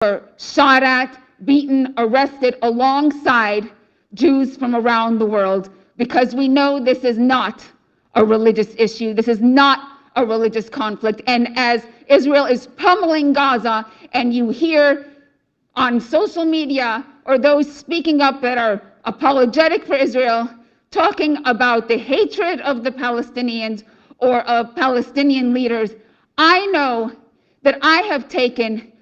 were shot at, beaten, arrested alongside Jews from around the world, because we know this is not a religious issue. This is not a religious conflict. And as Israel is pummeling Gaza, and you hear on social media or those speaking up that are apologetic for Israel talking about the hatred of the Palestinians or of Palestinian leaders, I know that I have taken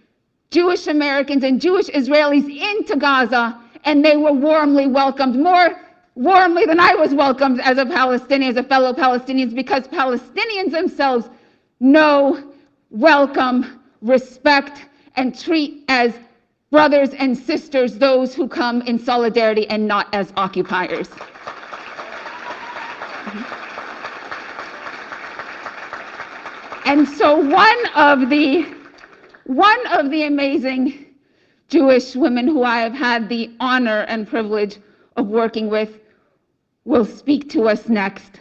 Jewish Americans and Jewish Israelis into Gaza, and they were warmly welcomed, more warmly than I was welcomed as a Palestinian, as a fellow Palestinian, because Palestinians themselves know, welcome, respect, and treat as brothers and sisters those who come in solidarity and not as occupiers. And so one of the amazing Jewish women who I have had the honor and privilege of working with will speak to us next,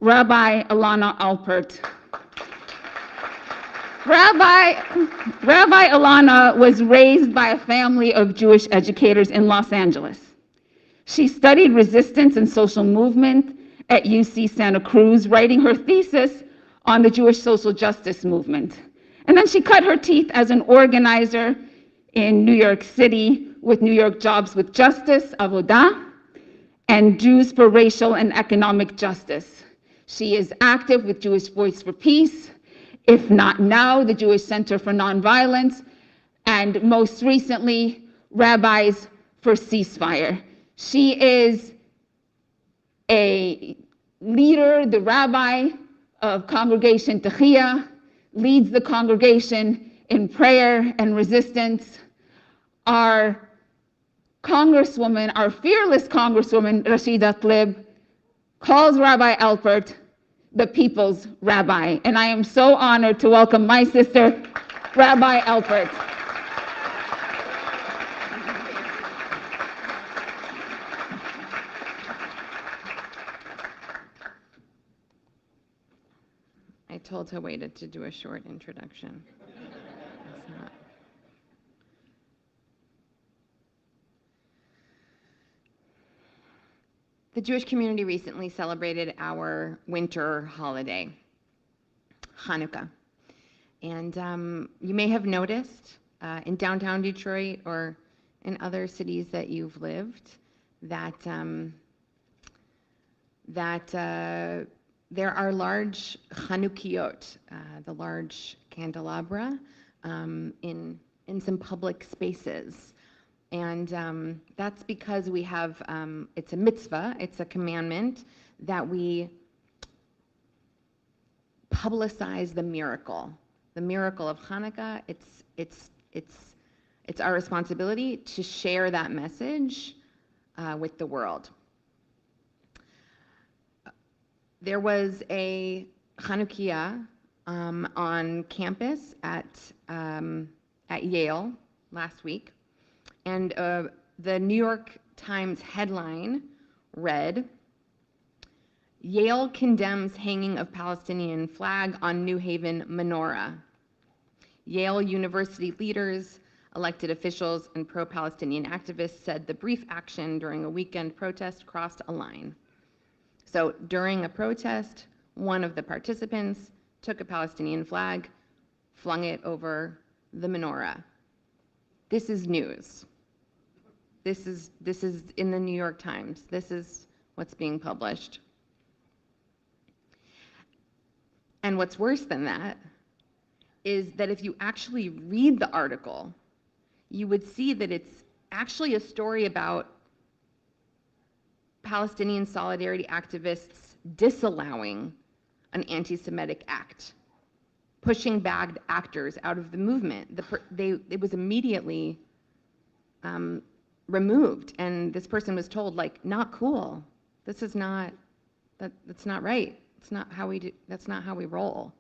Rabbi Ilana Alpert. Rabbi Ilana was raised by a family of Jewish educators in Los Angeles. She studied resistance and social movement at UC Santa Cruz, writing her thesis on the Jewish social justice movement. And then she cut her teeth as an organizer in New York City with New York Jobs with Justice, Avodah, and Jews for Racial and Economic Justice. She is active with Jewish Voice for Peace, if not now, the Jewish Center for Nonviolence, and most recently, Rabbis for Ceasefire. She is a leader, the rabbi of Congregation Techiyah, leads the congregation in prayer and resistance. Our Congresswoman, our fearless Congresswoman, Rashida Tlaib, calls Rabbi Alpert the people's rabbi. And I am so honored to welcome my sister, Rabbi Alpert. I told Hawaii to do a short introduction. It's not. The Jewish community recently celebrated our winter holiday, Hanukkah. And you may have noticed in downtown Detroit or in other cities that you've lived that there are large Chanukiot, the large candelabra, in some public spaces. And that's because we have, it's a mitzvah, it's a commandment that we publicize the miracle of Hanukkah. It's our responsibility to share that message with the world. There was a Chanukiah on campus at Yale last week, and the New York Times headline read, "Yale condemns hanging of Palestinian flag on New Haven menorah. Yale University leaders, elected officials, and pro-Palestinian activists said the brief action during a weekend protest crossed a line." So during a protest, one of the participants took a Palestinian flag, flung it over the menorah. This is news. This is in the New York Times. This is what's being published. And what's worse than that is that if you actually read the article, you would see that it's actually a story about Palestinian solidarity activists disallowing an anti-Semitic act, pushing bad actors out of the movement. It was immediately removed, and this person was told, like, not cool. This is not, that's not right. It's not how we do, that's not how we roll.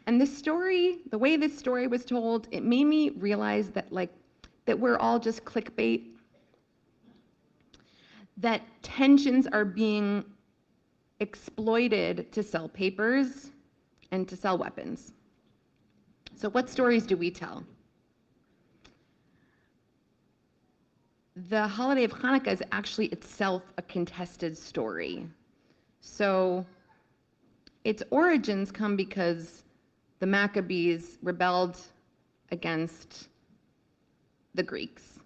And this story, the way this story was told, it made me realize that, like, that we're all just clickbait, that tensions are being exploited to sell papers and to sell weapons. So what stories do we tell? The holiday of Hanukkah is actually itself a contested story. So its origins come because the Maccabees rebelled against the Greeks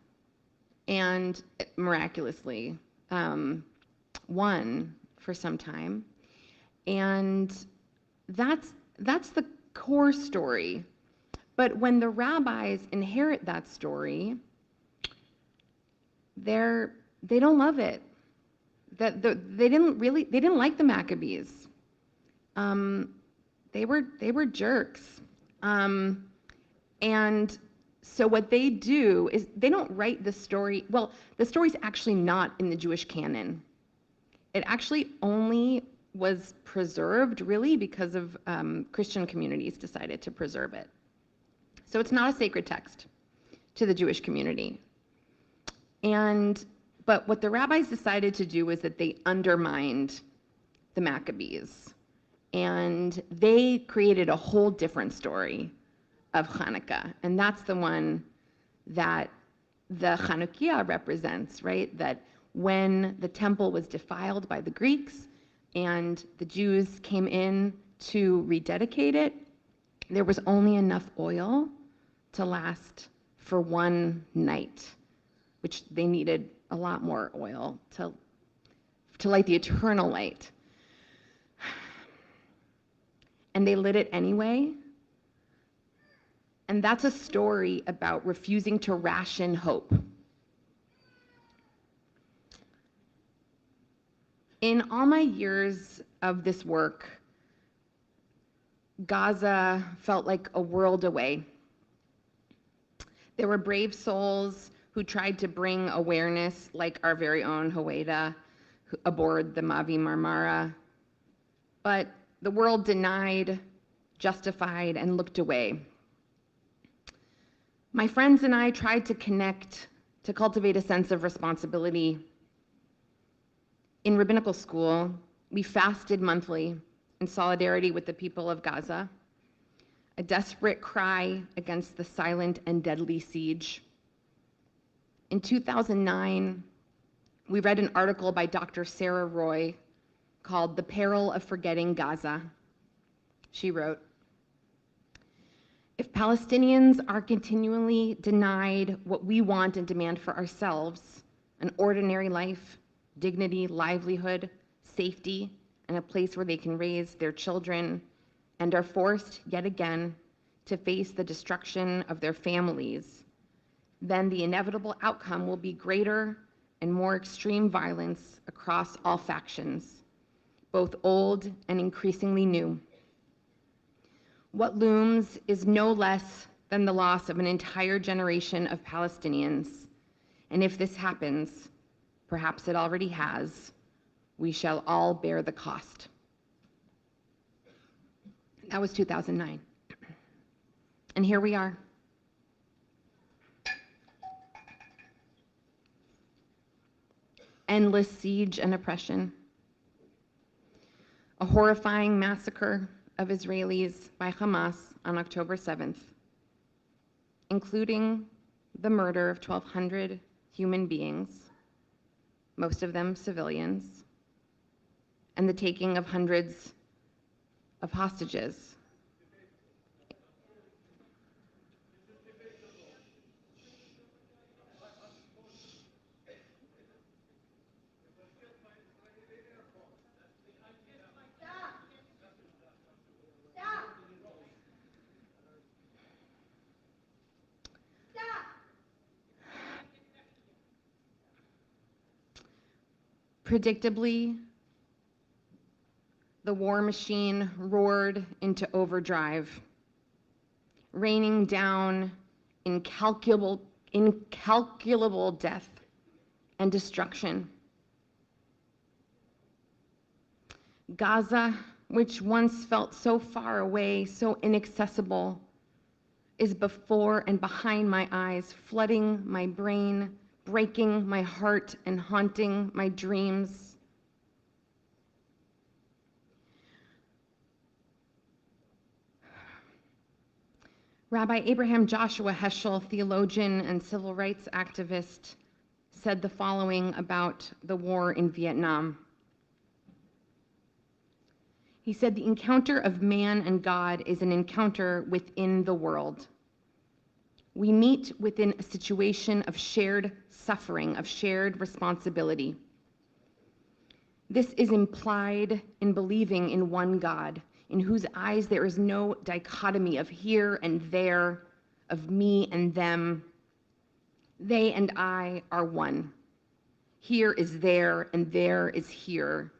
and miraculously won for some time. And that's the core story. But when the rabbis inherit that story, they don't love it. They didn't like the Maccabees. They were jerks. And so what they do is they don't write the story. Well, the story's actually not in the Jewish canon. It actually only was preserved really because of Christian communities decided to preserve it. So it's not a sacred text to the Jewish community. But what the rabbis decided to do was that they undermined the Maccabees. And they created a whole different story of Hanukkah. And that's the one that the Chanukiah represents, right? That when the temple was defiled by the Greeks and the Jews came in to rededicate it, there was only enough oil to last for one night, which they needed a lot more oil to light the eternal light. And they lit it anyway. And that's a story about refusing to ration hope. In all my years of this work, Gaza felt like a world away. There were brave souls who tried to bring awareness, like our very own Howeida aboard the Mavi Marmara. But the world denied, justified, and looked away. My friends and I tried to connect, to cultivate a sense of responsibility. In rabbinical school, we fasted monthly in solidarity with the people of Gaza, a desperate cry against the silent and deadly siege. In 2009, we read an article by Dr. Sarah Roy called "The Peril of Forgetting Gaza." She wrote, "If Palestinians are continually denied what we want and demand for ourselves, an ordinary life, dignity, livelihood, safety, and a place where they can raise their children, and are forced yet again to face the destruction of their families, then the inevitable outcome will be greater and more extreme violence across all factions, both old and increasingly new. What looms is no less than the loss of an entire generation of Palestinians. And if this happens, perhaps it already has, we shall all bear the cost." That was 2009. And here we are. Endless siege and oppression. A horrifying massacre of Israelis by Hamas on October 7th, including the murder of 1,200 human beings, most of them civilians, and the taking of hundreds of hostages. Predictably, the war machine roared into overdrive, raining down incalculable death and destruction. Gaza, which once felt so far away, so inaccessible, is before and behind my eyes, flooding my brain, breaking my heart, and haunting my dreams. Rabbi Abraham Joshua Heschel, theologian and civil rights activist, said the following about the war in Vietnam. He said, "The encounter of man and God is an encounter within the world. We meet within a situation of shared suffering, of shared responsibility. This is implied in believing in one God, in whose eyes there is no dichotomy of here and there, of me and them. They and I are one. Here is there, and there is here.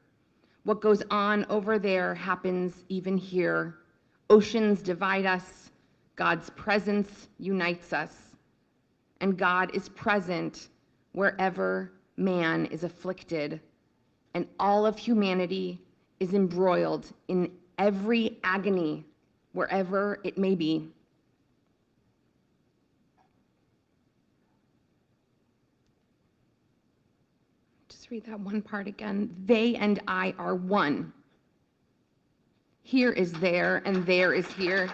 What goes on over there happens even here. Oceans divide us. God's presence unites us. And God is present wherever man is afflicted. And all of humanity is embroiled in every agony, wherever it may be." Just read that one part again. They and I are one. Here is there, and there is here.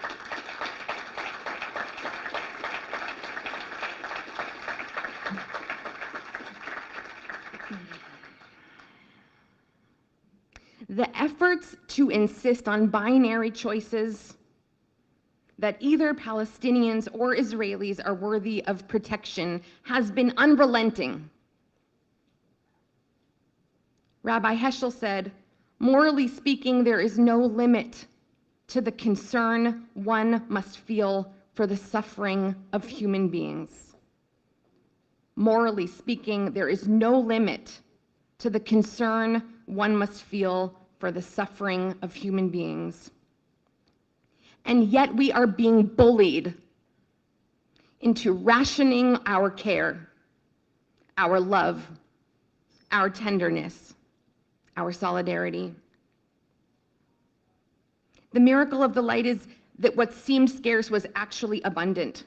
The efforts to insist on binary choices that either Palestinians or Israelis are worthy of protection has been unrelenting. Rabbi Heschel said, "Morally speaking, there is no limit to the concern one must feel for the suffering of human beings. Morally speaking, there is no limit to the concern one must feel for the suffering of human beings. And yet we are being bullied into rationing our care, our love, our tenderness, our solidarity. The miracle of the light is that what seemed scarce was actually abundant.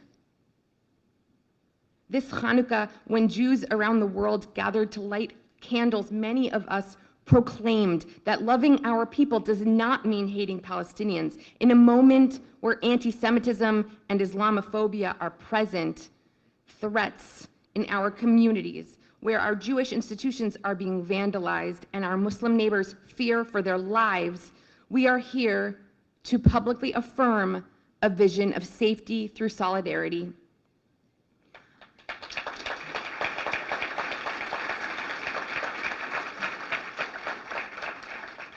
This Hanukkah, when Jews around the world gathered to light candles, many of us proclaimed that loving our people does not mean hating Palestinians. In a moment where anti-Semitism and Islamophobia are present, threats in our communities, where our Jewish institutions are being vandalized and our Muslim neighbors fear for their lives, we are here to publicly affirm a vision of safety through solidarity.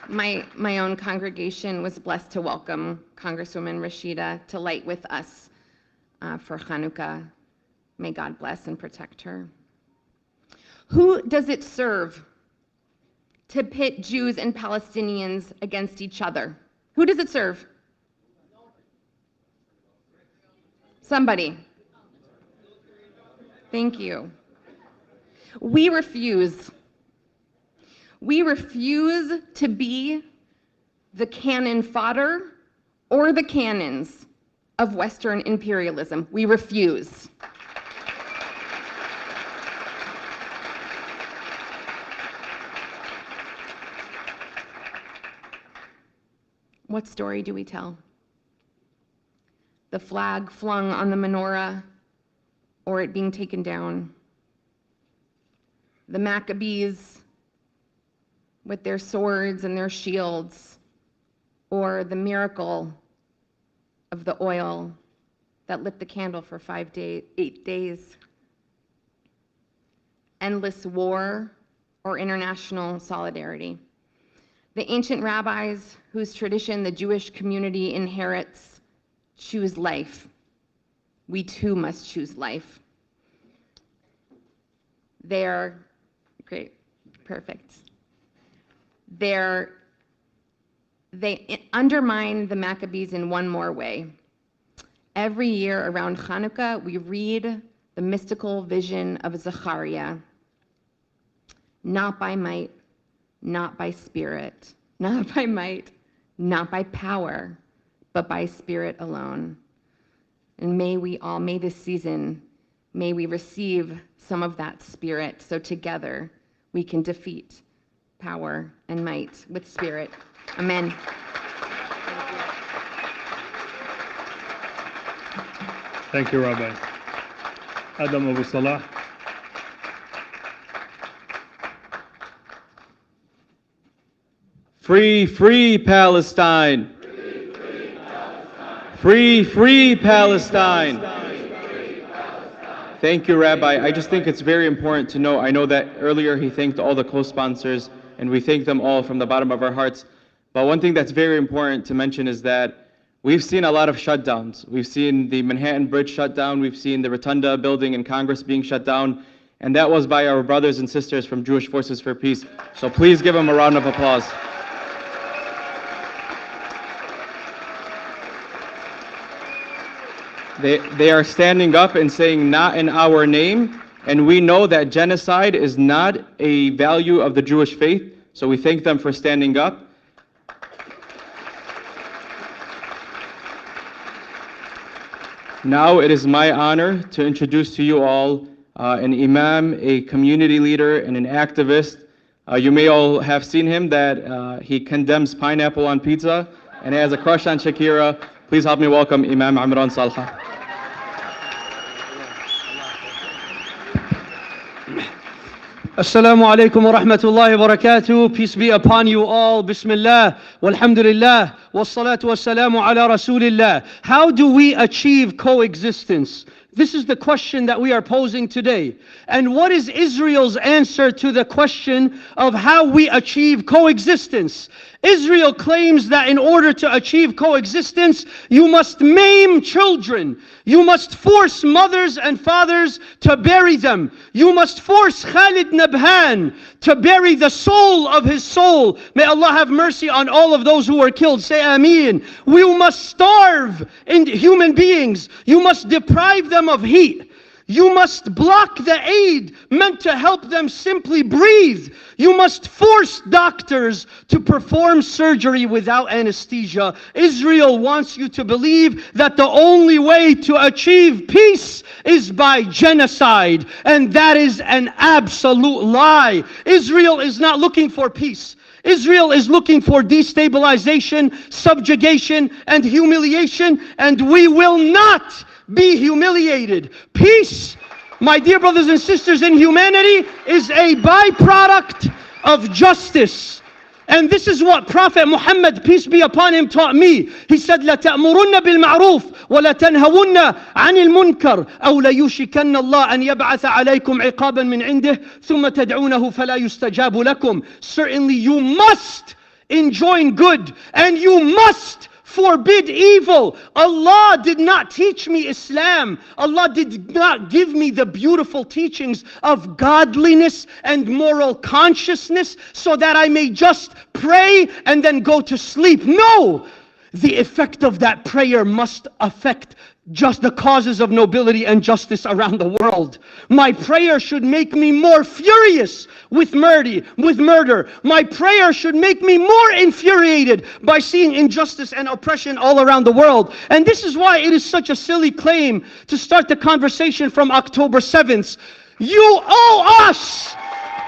My own congregation was blessed to welcome Congresswoman Rashida to light with us for Hanukkah. May God bless and protect her. Who does it serve to pit Jews and Palestinians against each other? Who does it serve? Somebody. Thank you. We refuse. We refuse to be the cannon fodder or the cannons of Western imperialism. We refuse. What story do we tell? The flag flung on the menorah or it being taken down? The Maccabees with their swords and their shields, or the miracle of the oil that lit the candle for 8 days? Endless war or international solidarity? The ancient rabbis whose tradition the Jewish community inherits choose life. We too must choose life. They're great, perfect. They undermine the Maccabees in one more way. Every year around Hanukkah, we read the mystical vision of Zechariah. Not by might, not by spirit, not by might, not by power, but by spirit alone. And may this season, may we receive some of that spirit so together we can defeat power and might with spirit. Amen. Thank you. Thank you, Rabbi. Adam Abu Salah. Free, free Palestine. Free, free Palestine. Thank you, Rabbi. I just think it's very important to know. I know that earlier he thanked all the co-sponsors, and we thank them all from the bottom of our hearts. But one thing that's very important to mention is that we've seen a lot of shutdowns. We've seen the Manhattan Bridge shut down. We've seen the Rotunda building in Congress being shut down. And that was by our brothers and sisters from Jewish Forces for Peace. So please give them a round of applause. They are standing up and saying, not in our name, and we know that genocide is not a value of the Jewish faith, so we thank them for standing up. Now it is my honor to introduce to you all an imam, a community leader, and an activist. You may all have seen him, that he condemns pineapple on pizza and has a crush on Shakira. Please help me welcome Imam Amran Salha. Assalamu alaikum wa rahmatullahi wa barakatuh. Peace be upon you all. Bismillah, walhamdulillah, wassalatu wassalamu ala rasulillah. How do we achieve coexistence? This is the question that we are posing today. And what is Israel's answer to the question of how we achieve coexistence? Israel claims that in order to achieve coexistence, you must maim children. You must force mothers and fathers to bury them. You must force Khalid Nabhan to bury the soul of his soul. May Allah have mercy on all of those who were killed. Say Ameen. We must starve in human beings. You must deprive them of heat. You must block the aid meant to help them simply breathe. You must force doctors to perform surgery without anesthesia. Israel wants you to believe that the only way to achieve peace is by genocide. And that is an absolute lie. Israel is not looking for peace. Israel is looking for destabilization, subjugation, and humiliation, and we will not be humiliated. Peace, my dear brothers and sisters in humanity, is a byproduct of justice. And this is what Prophet Muhammad, peace be upon him, taught me. He said, لَتَأْمُرُنَّ بِالْمَعْرُوفِ وَلَتَنْهَوُنَّ عَنِ الْمُنْكَرِ أَوْ لَيُوشِكَنَّ اللَّهَ أَنْ يَبْعَثَ عَلَيْكُمْ عِقَابًا مِنْ عِنْدِهِ ثُمَّ تَدْعُونَهُ فَلَا يُسْتَجَابُ لَكُمْ. Certainly you must enjoin good, and you must forbid evil. Allah did not teach me Islam. Allah did not give me the beautiful teachings of godliness and moral consciousness so that I may just pray and then go to sleep. No! The effect of that prayer must affect just the causes of nobility and justice around the world. My prayer should make me more furious with murder. My prayer should make me more infuriated by seeing injustice and oppression all around the world. And this is why it is such a silly claim to start the conversation from October 7th. You owe us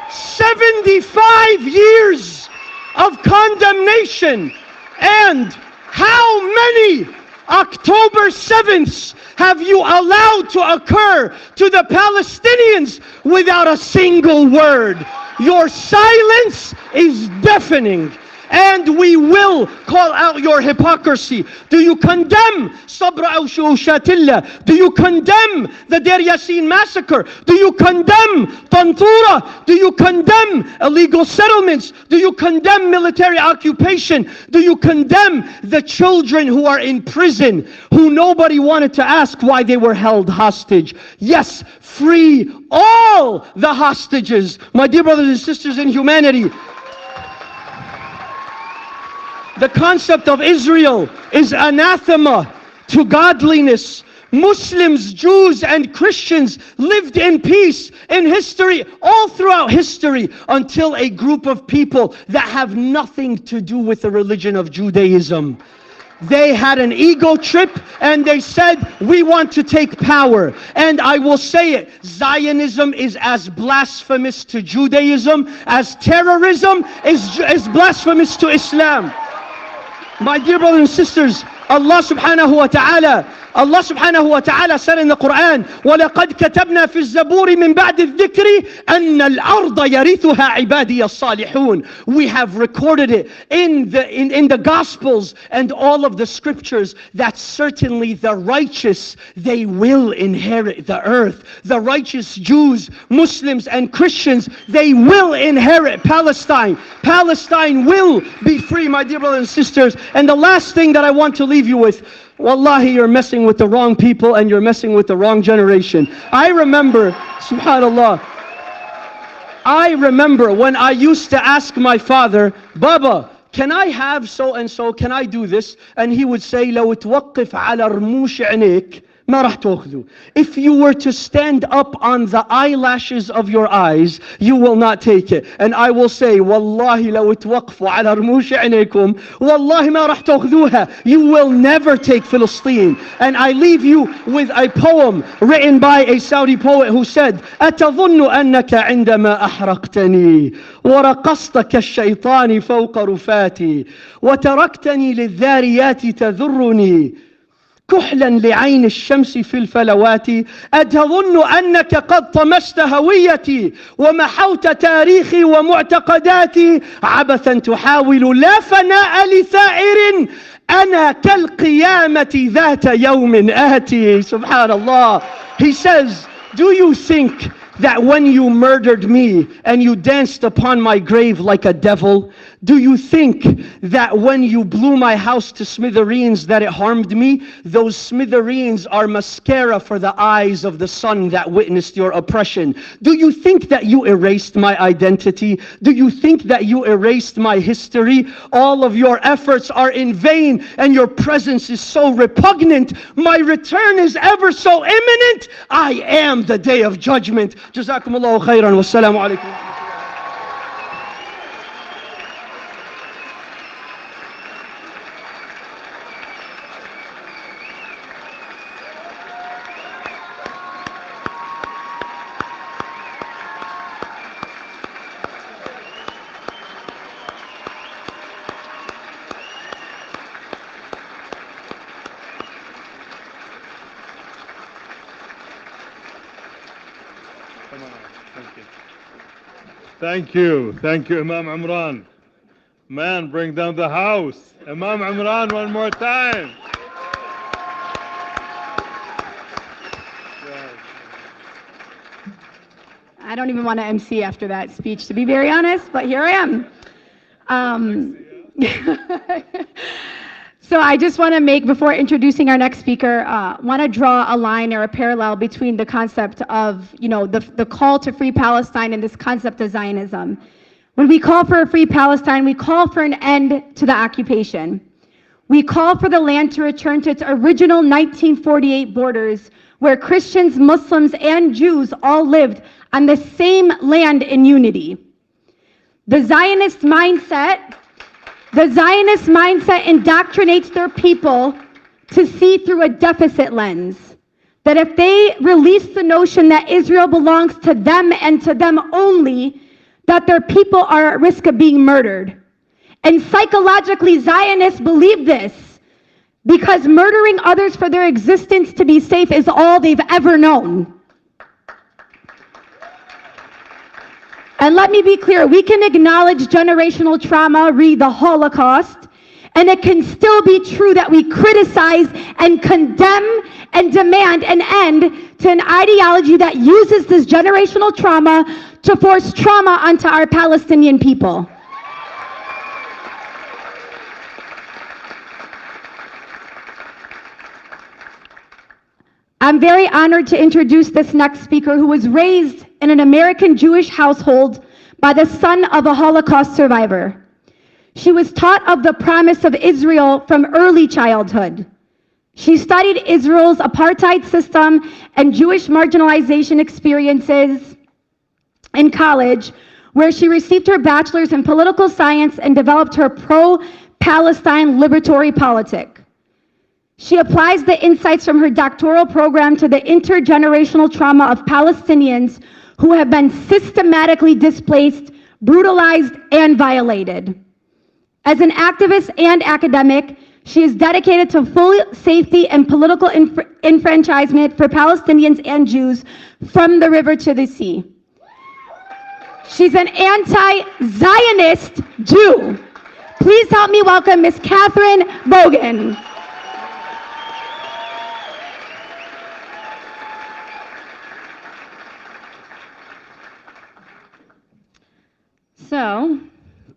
75 years of condemnation. And how many October 7th have you allowed to occur to the Palestinians without a single word? Your silence is deafening. And we will call out your hypocrisy. Do you condemn Sabra al Shushatilla? Do you condemn the Deir Yassin massacre? Do you condemn Tantura? Do you condemn illegal settlements? Do you condemn military occupation? Do you condemn the children who are in prison, who nobody wanted to ask why they were held hostage? Yes, free all the hostages. My dear brothers and sisters in humanity, the concept of Israel is anathema to godliness. Muslims, Jews, and Christians lived in peace in history, all throughout history, until a group of people that have nothing to do with the religion of Judaism. They had an ego trip and they said, we want to take power. And I will say it, Zionism is as blasphemous to Judaism as terrorism is blasphemous to Islam. My dear brothers and sisters, Allah subhanahu wa ta'ala Allah subhanahu wa ta'ala said in the Quran, وَلَقَدْ كَتَبْنَا فِي الزَّبُورِ مِنْ بَعْدِ الذِّكْرِ أَنَّ الْأَرْضَ يَرِثُهَا عِبَادِيَ الصَّالِحُونَ. We have recorded it in the Gospels and all of the scriptures that certainly the righteous, they will inherit the earth. The righteous Jews, Muslims and Christians, they will inherit Palestine. Palestine will be free, my dear brothers and sisters. And the last thing that I want to leave you with, wallahi, you're messing with the wrong people and you're messing with the wrong generation. I remember, subhanallah, I remember when I used to ask my father, Baba, can I have so and so, can I do this? And he would say, لو توقف على رموش عينيك ما راح تأخذه. If you were to stand up on the eyelashes of your eyes, you will not take it. And I will say, والله لو توقفوا على رموش عينيكم والله ما راح تأخذوها. You will never take Palestine. And I leave you with a poem written by a Saudi poet who said, أتظن أنك عندما أحرقتني ورقصت كالشيطان فوق رفاتي وتركتني للذاريات تذرني كحلا لعين الشمس في الفلوات أتظن أنك قد طمست هويتي ومحوت تاريخي ومعتقداتي عبثا تحاول لا فناء لثائر أنا كالقيامة ذات يوم آتي. Subhanallah. He says, do you think that when you murdered me and you danced upon my grave like a devil, do you think that when you blew my house to smithereens that it harmed me? Those smithereens are mascara for the eyes of the son that witnessed your oppression. Do you think that you erased my identity? Do you think that you erased my history? All of your efforts are in vain and your presence is so repugnant. My return is ever so imminent. I am the day of judgment. Jazakumullahu khairan. Wassalamu alaikum. Thank you, Imam Imran. Man, bring down the house. Imam Imran, one more time. I don't even want to MC after that speech, to be very honest, but here I am. So I just want to make, before introducing our next speaker, want to draw a line or a parallel between the concept of, the call to free Palestine and this concept of Zionism. When we call for a free Palestine, we call for an end to the occupation. We call for the land to return to its original 1948 borders, where Christians, Muslims, and Jews all lived on the same land in unity. The Zionist mindset indoctrinates their people to see through a deficit lens. That if they release the notion that Israel belongs to them and to them only, that their people are at risk of being murdered. And psychologically, Zionists believe this because murdering others for their existence to be safe is all they've ever known. And let me be clear, we can acknowledge generational trauma, read the Holocaust, and it can still be true that we criticize and condemn and demand an end to an ideology that uses this generational trauma to force trauma onto our Palestinian people. I'm very honored to introduce this next speaker, who was raised in an American Jewish household by the son of a Holocaust survivor. She was taught of the promise of Israel from early childhood. She studied Israel's apartheid system and Jewish marginalization experiences in college, where she received her bachelor's in political science and developed her pro-Palestine liberatory politic. She applies the insights from her doctoral program to the intergenerational trauma of Palestinians who have been systematically displaced, brutalized, and violated. As an activist and academic, She is dedicated to full safety and political enfranchisement for Palestinians and Jews from the river to the sea. She's an anti-Zionist Jew. Please help me welcome Miss Catherine Bogan. So,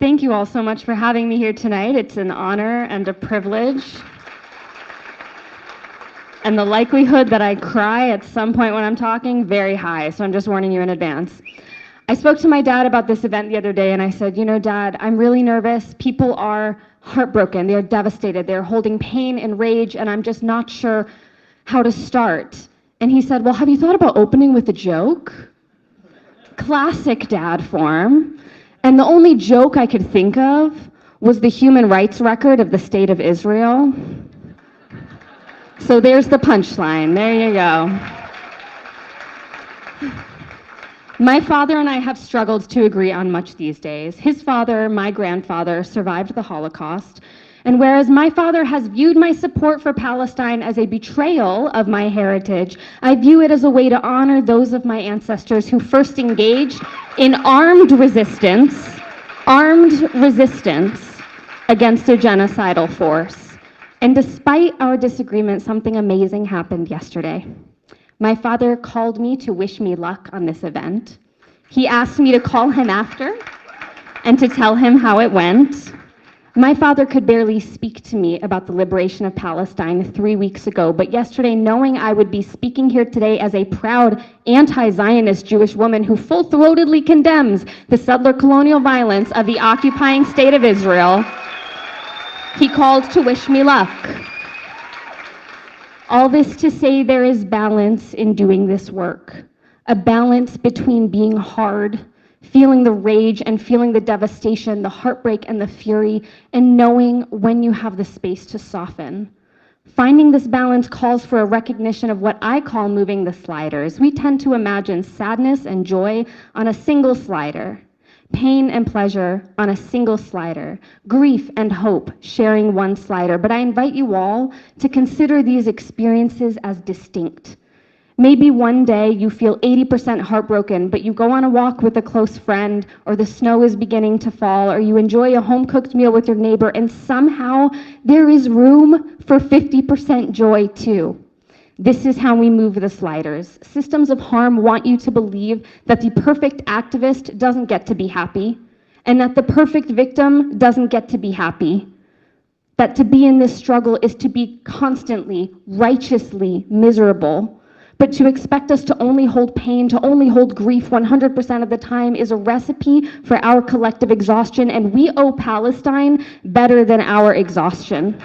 thank you all so much for having me here tonight. It's an honor and a privilege. And the likelihood that I cry at some point when I'm talking, very high, so I'm just warning you in advance. I spoke to my dad about this event the other day, and I said, you know, Dad, I'm really nervous. People are heartbroken. They're devastated. They're holding pain and rage, and I'm just not sure how to start. And he said, well, have you thought about opening with a joke? Classic dad form. And the only joke I could think of was the human rights record of the state of Israel. So there's the punchline. There you go. My father and I have struggled to agree on much these days. His father, my grandfather, survived the Holocaust. And whereas my father has viewed my support for Palestine as a betrayal of my heritage, I view it as a way to honor those of my ancestors who first engaged in armed resistance against a genocidal force. And despite our disagreement, something amazing happened yesterday. My father called me to wish me luck on this event. He asked me to call him after and to tell him how it went. My father could barely speak to me about the liberation of Palestine 3 weeks ago, but yesterday, knowing I would be speaking here today as a proud anti-Zionist Jewish woman who full-throatedly condemns the settler colonial violence of the occupying state of Israel, he called to wish me luck. All this to say there is balance in doing this work, a balance between being hard, feeling the rage and feeling the devastation, the heartbreak and the fury, and knowing when you have the space to soften. Finding this balance calls for a recognition of what I call moving the sliders. We tend to imagine sadness and joy on a single slider, pain and pleasure on a single slider, grief and hope sharing one slider. But I invite you all to consider these experiences as distinct. Maybe one day you feel 80% heartbroken, but you go on a walk with a close friend, or the snow is beginning to fall, or you enjoy a home-cooked meal with your neighbor, and somehow there is room for 50% joy too. This is how we move the sliders. Systems of harm want you to believe that the perfect activist doesn't get to be happy, and that the perfect victim doesn't get to be happy. That to be in this struggle is to be constantly, righteously miserable. But to expect us to only hold pain, to only hold grief 100% of the time is a recipe for our collective exhaustion, and we owe Palestine better than our exhaustion.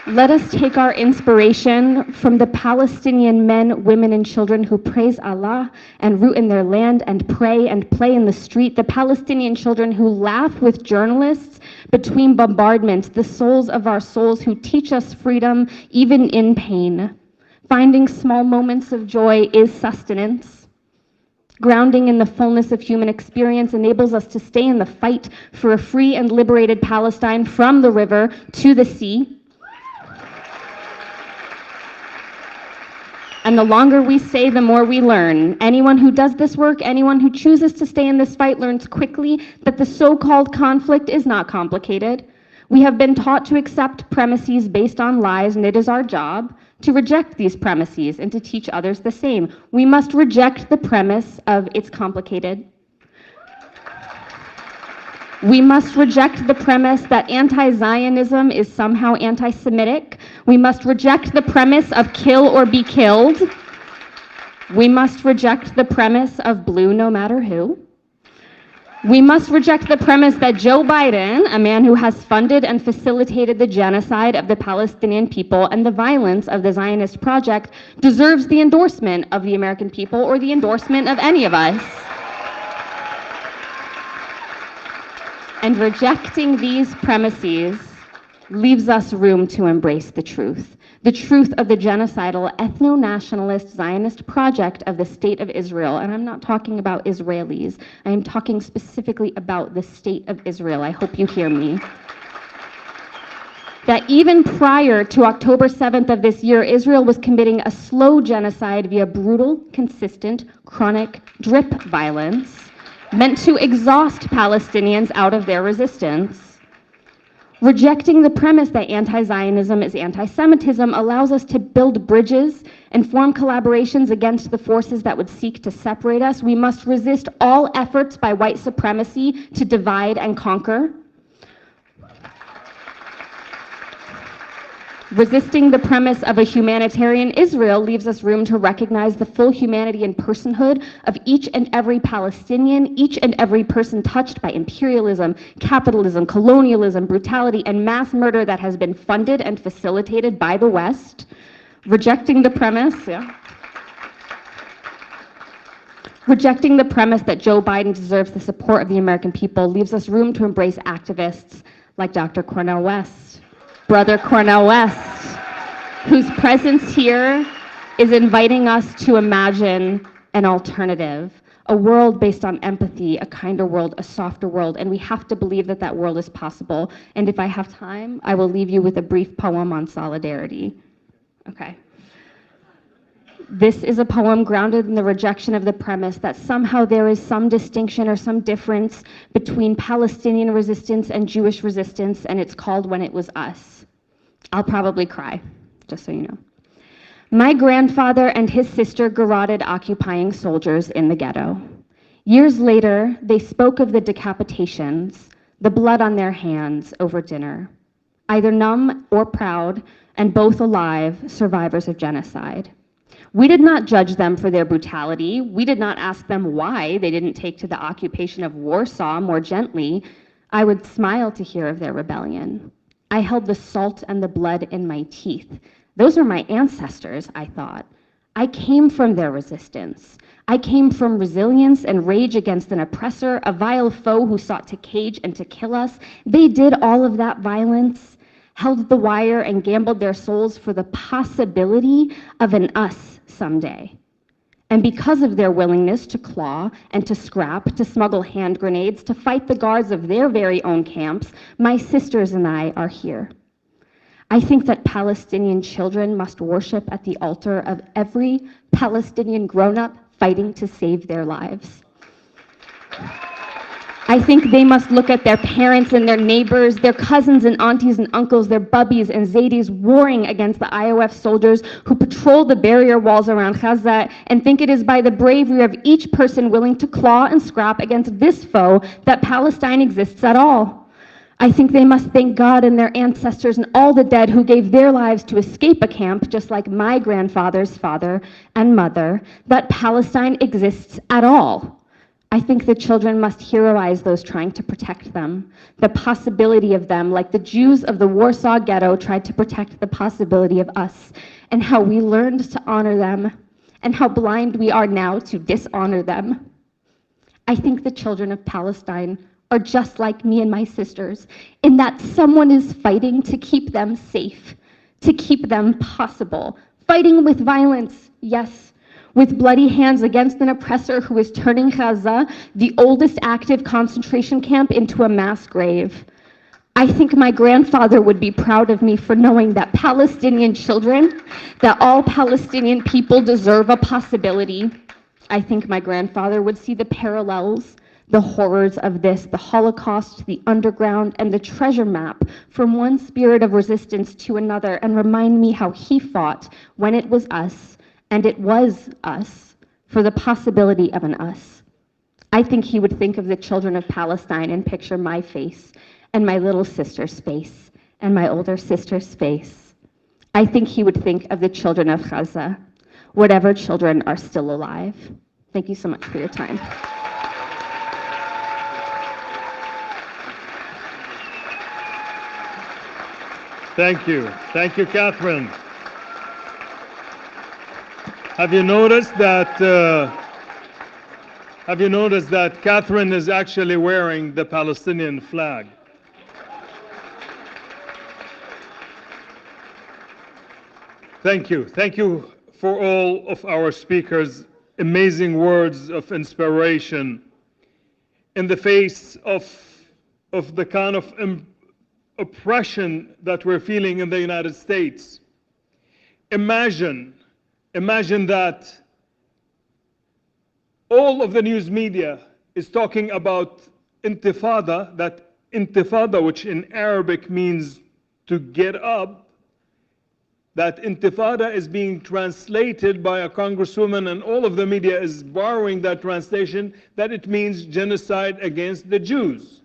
Let us take our inspiration from the Palestinian men, women, and children who praise Allah and root in their land and pray and play in the street. The Palestinian children who laugh with journalists between bombardments. The souls of our souls who teach us freedom even in pain. Finding small moments of joy is sustenance. Grounding in the fullness of human experience enables us to stay in the fight for a free and liberated Palestine from the river to the sea. And the longer we stay, the more we learn. Anyone who does this work, anyone who chooses to stay in this fight, learns quickly that the so-called conflict is not complicated. We have been taught to accept premises based on lies, and it is our job to reject these premises and to teach others the same. We must reject the premise of it's complicated. We must reject the premise that anti-Zionism is somehow anti-Semitic. We must reject the premise of kill or be killed. We must reject the premise of blue no matter who. We must reject the premise that Joe Biden, a man who has funded and facilitated the genocide of the Palestinian people and the violence of the Zionist project, deserves the endorsement of the American people or the endorsement of any of us. And rejecting these premises leaves us room to embrace the truth of the genocidal, ethno-nationalist Zionist project of the State of Israel. And I'm not talking about Israelis. I am talking specifically about the State of Israel. I hope you hear me. That even prior to October 7th of this year, Israel was committing a slow genocide via brutal, consistent, chronic drip violence meant to exhaust Palestinians out of their resistance. Rejecting the premise that anti-Zionism is anti-Semitism allows us to build bridges and form collaborations against the forces that would seek to separate us. We must resist all efforts by white supremacy to divide and conquer. Resisting the premise of a humanitarian Israel leaves us room to recognize the full humanity and personhood of each and every Palestinian, each and every person touched by imperialism, capitalism, colonialism, brutality, and mass murder that has been funded and facilitated by the West. Rejecting the premise, Rejecting the premise that Joe Biden deserves the support of the American people leaves us room to embrace activists like Dr. Cornel West. Brother Cornel West, whose presence here is inviting us to imagine an alternative, a world based on empathy, a kinder world, a softer world, and we have to believe that that world is possible. And if I have time, I will leave you with a brief poem on solidarity. Okay. This is a poem grounded in the rejection of the premise that somehow there is some distinction or some difference between Palestinian resistance and Jewish resistance, and it's called When It Was Us. I'll probably cry, just so you know. My grandfather and his sister garroted occupying soldiers in the ghetto. Years later, they spoke of the decapitations, the blood on their hands over dinner. Either numb or proud, and both alive, survivors of genocide. We did not judge them for their brutality. We did not ask them why they didn't take to the occupation of Warsaw more gently. I would smile to hear of their rebellion. I held the salt and the blood in my teeth. Those are my ancestors, I thought. I came from their resistance. I came from resilience and rage against an oppressor, a vile foe who sought to cage and to kill us. They did all of that violence, held the wire and gambled their souls for the possibility of an us someday. And because of their willingness to claw and to scrap, to smuggle hand grenades, to fight the guards of their very own camps, my sisters and I are here. I think that Palestinian children must worship at the altar of every Palestinian grown-up fighting to save their lives. I think they must look at their parents and their neighbors, their cousins and aunties and uncles, their bubbies and zaydis warring against the IOF soldiers who patrol the barrier walls around Gaza, and think it is by the bravery of each person willing to claw and scrap against this foe that Palestine exists at all. I think they must thank God and their ancestors and all the dead who gave their lives to escape a camp, just like my grandfather's father and mother, that Palestine exists at all. I think the children must heroize those trying to protect them, the possibility of them, like the Jews of the Warsaw Ghetto tried to protect the possibility of us, and how we learned to honor them, and how blind we are now to dishonor them. I think the children of Palestine are just like me and my sisters, in that someone is fighting to keep them safe, to keep them possible, fighting with violence, yes, with bloody hands against an oppressor who is turning Gaza, the oldest active concentration camp, into a mass grave. I think my grandfather would be proud of me for knowing that Palestinian children, that all Palestinian people deserve a possibility. I think my grandfather would see the parallels, the horrors of this, the Holocaust, the underground, and the treasure map from one spirit of resistance to another, and remind me how he fought when it was us, and it was us, for the possibility of an us. I think he would think of the children of Palestine and picture my face, and my little sister's face, and my older sister's face. I think he would think of the children of Gaza, whatever children are still alive. Thank you so much for your time. Thank you. Thank you, Catherine. Have you noticed that Catherine is actually wearing the Palestinian flag? Thank you. Thank you for all of our speakers. Amazing words of inspiration in the face of the kind of oppression that we're feeling in the United States. Imagine that all of the news media is talking about intifada, that intifada, which in Arabic means to get up, that intifada is being translated by a congresswoman, and all of the media is borrowing that translation, that it means genocide against the Jews.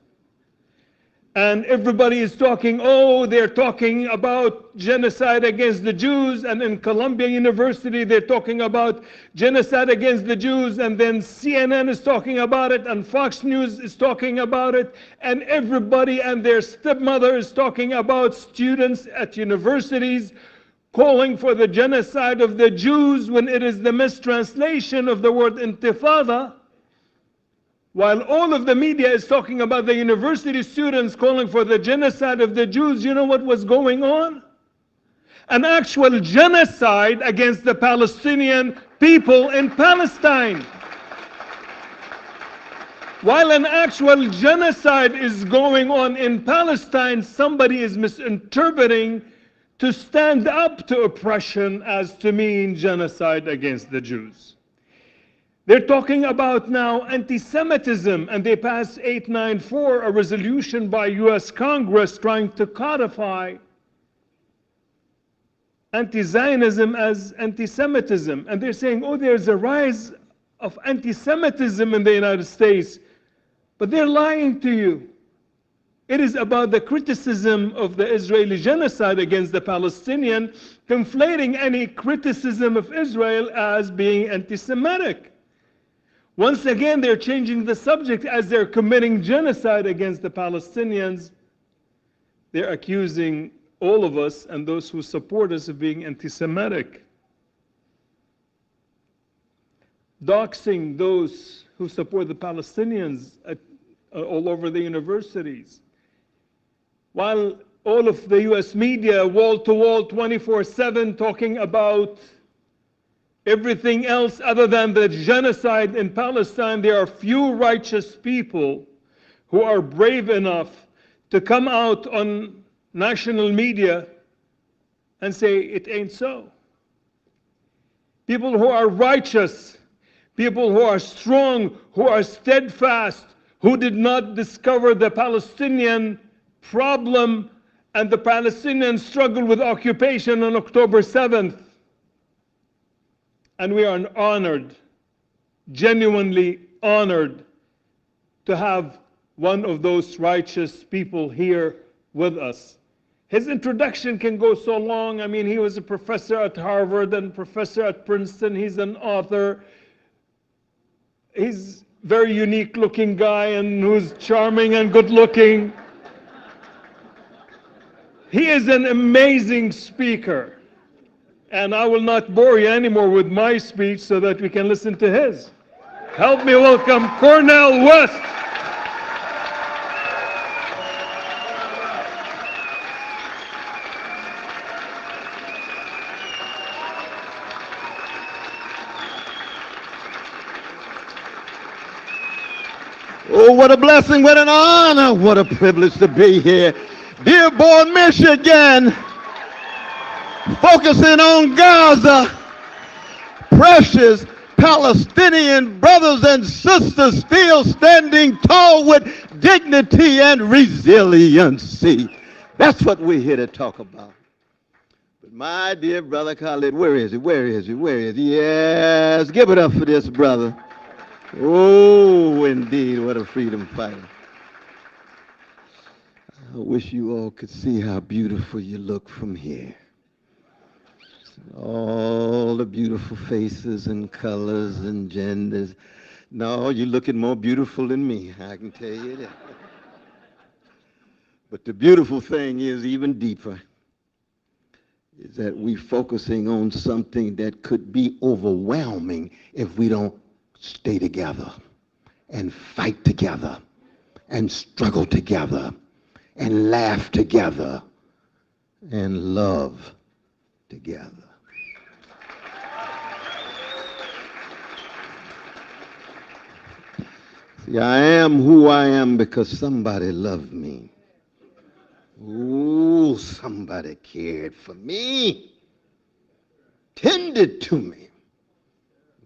And everybody is talking, oh, they're talking about genocide against the Jews, and in Columbia University they're talking about genocide against the Jews, and then CNN is talking about it, and Fox News is talking about it, and everybody and their stepmother is talking about students at universities calling for the genocide of the Jews when it is the mistranslation of the word intifada. While all of the media is talking about the university students calling for the genocide of the Jews, you know what was going on? An actual genocide against the Palestinian people in Palestine. While an actual genocide is going on in Palestine, somebody is misinterpreting to stand up to oppression as to mean genocide against the Jews. They're talking about now anti-Semitism, and they passed 894, a resolution by US Congress trying to codify anti-Zionism as anti-Semitism. And they're saying, oh, there's a rise of anti-Semitism in the United States. But they're lying to you. It is about the criticism of the Israeli genocide against the Palestinian, conflating any criticism of Israel as being anti-Semitic. Once again, they're changing the subject as they're committing genocide against the Palestinians. They're accusing all of us and those who support us of being anti-Semitic. Doxing those who support the Palestinians all over the universities. While all of the US media, wall-to-wall, 24/7, talking about everything else other than the genocide in Palestine, there are few righteous people who are brave enough to come out on national media and say it ain't so. People who are righteous, people who are strong, who are steadfast, who did not discover the Palestinian problem and the Palestinian struggle with occupation on October 7th. And we are honored, genuinely honored, to have one of those righteous people here with us. His introduction can go so long. I mean, he was a professor at Harvard and professor at Princeton. He's an author. He's a very unique looking guy and who's charming and good looking. He is an amazing speaker. And I will not bore you anymore with my speech so that we can listen to his. Help me welcome Cornel West. Oh, what a blessing, what an honor, what a privilege to be here. Dearborn, Michigan, focusing on Gaza, precious Palestinian brothers and sisters still standing tall with dignity and resiliency. That's what we're here to talk about. But my dear brother Khalid, where is he? Where is he? Where is he? Yes, give it up for this brother. Oh, indeed, what a freedom fighter. I wish you all could see how beautiful you look from here. All the beautiful faces and colors and genders. No, you're looking more beautiful than me, I can tell you that. But the beautiful thing is even deeper, is that we're focusing on something that could be overwhelming if we don't stay together and fight together and struggle together and laugh together and love together. See, I am who I am because somebody loved me. Ooh, somebody cared for me, tended to me.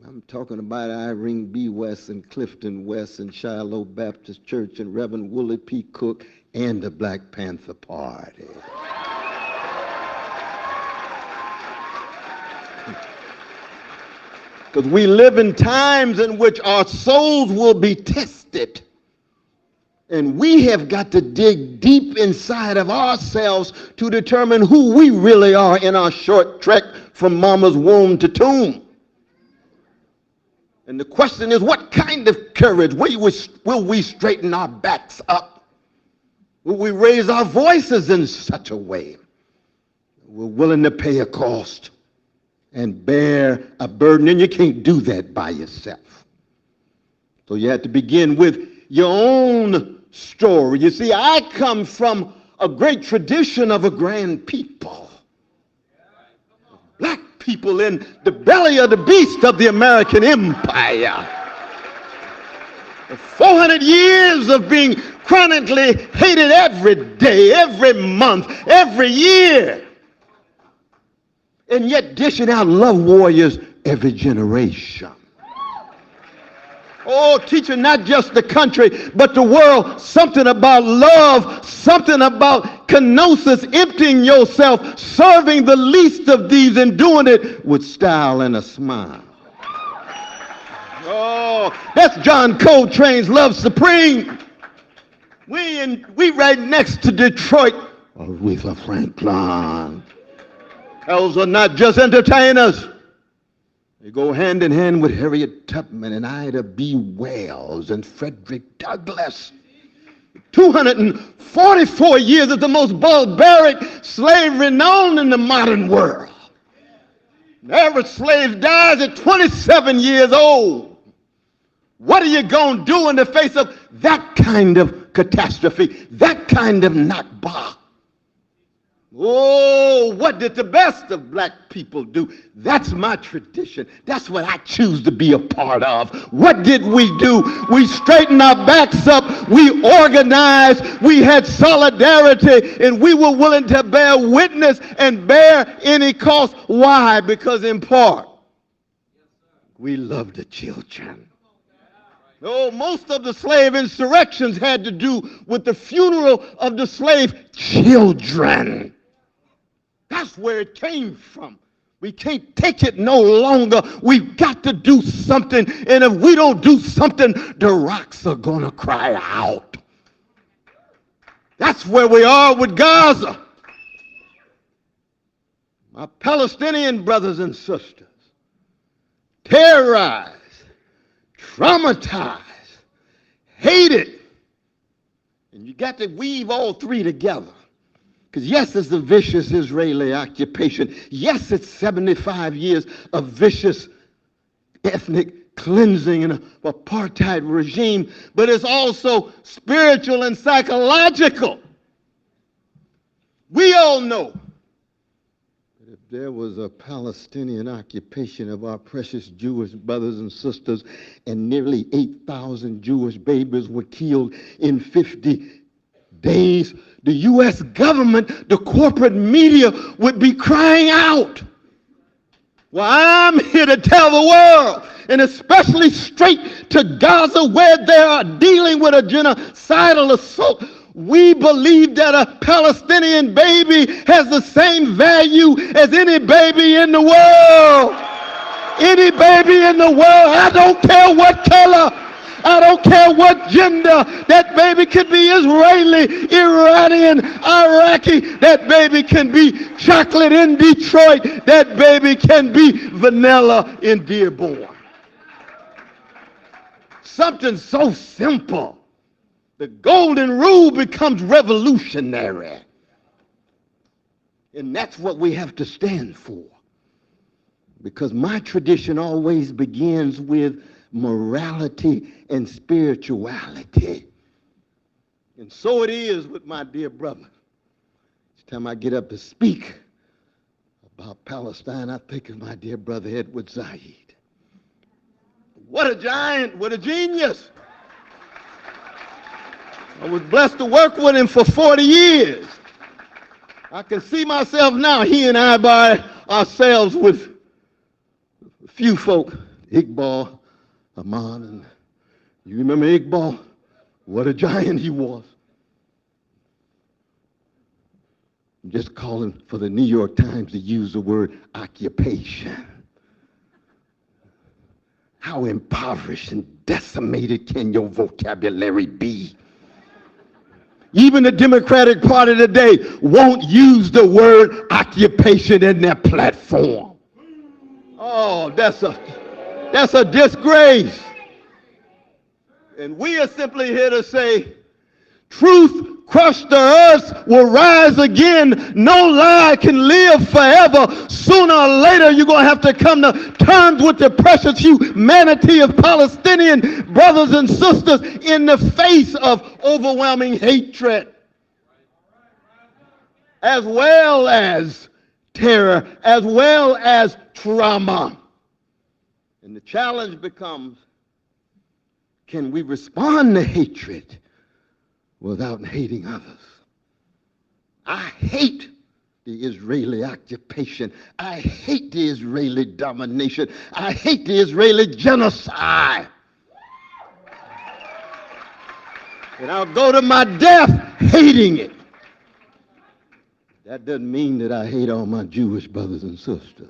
I'm talking about Irene B. West and Clifton West and Shiloh Baptist Church and Reverend Willie P. Cook and the Black Panther Party. Because we live in times in which our souls will be tested. And we have got to dig deep inside of ourselves to determine who we really are in our short trek from mama's womb to tomb. And the question is, what kind of courage will we straighten our backs up? Will we raise our voices in such a way we're willing to pay a cost and bear a burden? And you can't do that by yourself. So you have to begin with your own story. You see, I come from a great tradition of a grand people. Black people in the belly of the beast of the American empire. 400 years of being chronically hated every day, every month, every year. And yet dishing out love warriors every generation. Oh, teaching not just the country, but the world something about love, something about kenosis, emptying yourself, serving the least of these and doing it with style and a smile. Oh, that's John Coltrane's Love Supreme. We right next to Detroit, Aretha Franklin. Those are not just entertainers. They go hand in hand with Harriet Tubman and Ida B. Wells and Frederick Douglass. 244 years of the most barbaric slavery known in the modern world. The average slave dies at 27 years old. What are you going to do in the face of that kind of catastrophe, that kind of Nakba? Oh, what did the best of black people do? That's my tradition. That's what I choose to be a part of. What did we do? We straightened our backs up. We organized. We had solidarity. And we were willing to bear witness and bear any cost. Why? Because in part, we love the children. Oh, most of the slave insurrections had to do with the funeral of the slave children. That's where it came from. We can't take it no longer. We've got to do something. And if we don't do something, the rocks are going to cry out. That's where we are with Gaza. My Palestinian brothers and sisters, terrorized, traumatized, hated. And you got to weave all three together. Because yes, it's a vicious Israeli occupation. Yes, it's 75 years of vicious ethnic cleansing and an apartheid regime, but it's also spiritual and psychological. We all know that if there was a Palestinian occupation of our precious Jewish brothers and sisters and nearly 8,000 Jewish babies were killed in 50 days, the U.S. government, the corporate media would be crying out. Well, I'm here to tell the world, and especially straight to Gaza, where they are dealing with a genocidal assault. We believe that a Palestinian baby has the same value as any baby in the world. Any baby in the world, I don't care what color. I don't care what gender. That baby can be Israeli, Iranian, Iraqi. That baby can be chocolate in Detroit. That baby can be vanilla in Dearborn. Something so simple. The golden rule becomes revolutionary. And that's what we have to stand for. Because my tradition always begins with morality and spirituality. And so it is with my dear brother. Each time I get up to speak about Palestine, I think of my dear brother Edward Said. What a giant, what a genius. I was blessed to work with him for 40 years. I can see myself now, he and I by ourselves with a few folk, Iqbal, Ahmad, and you remember Iqbal? What a giant he was. I'm just calling for the New York Times to use the word occupation. How impoverished and decimated can your vocabulary be? Even the Democratic Party today won't use the word occupation in their platform. Oh, that's a disgrace. And we are simply here to say, truth crushed to earth will rise again. No lie can live forever. Sooner or later, you're going to have to come to terms with the precious humanity of Palestinian brothers and sisters in the face of overwhelming hatred, as well as terror, as well as trauma. And the challenge becomes, can we respond to hatred without hating others? I hate the Israeli occupation. I hate the Israeli domination. I hate the Israeli genocide. And I'll go to my death hating it. That doesn't mean that I hate all my Jewish brothers and sisters.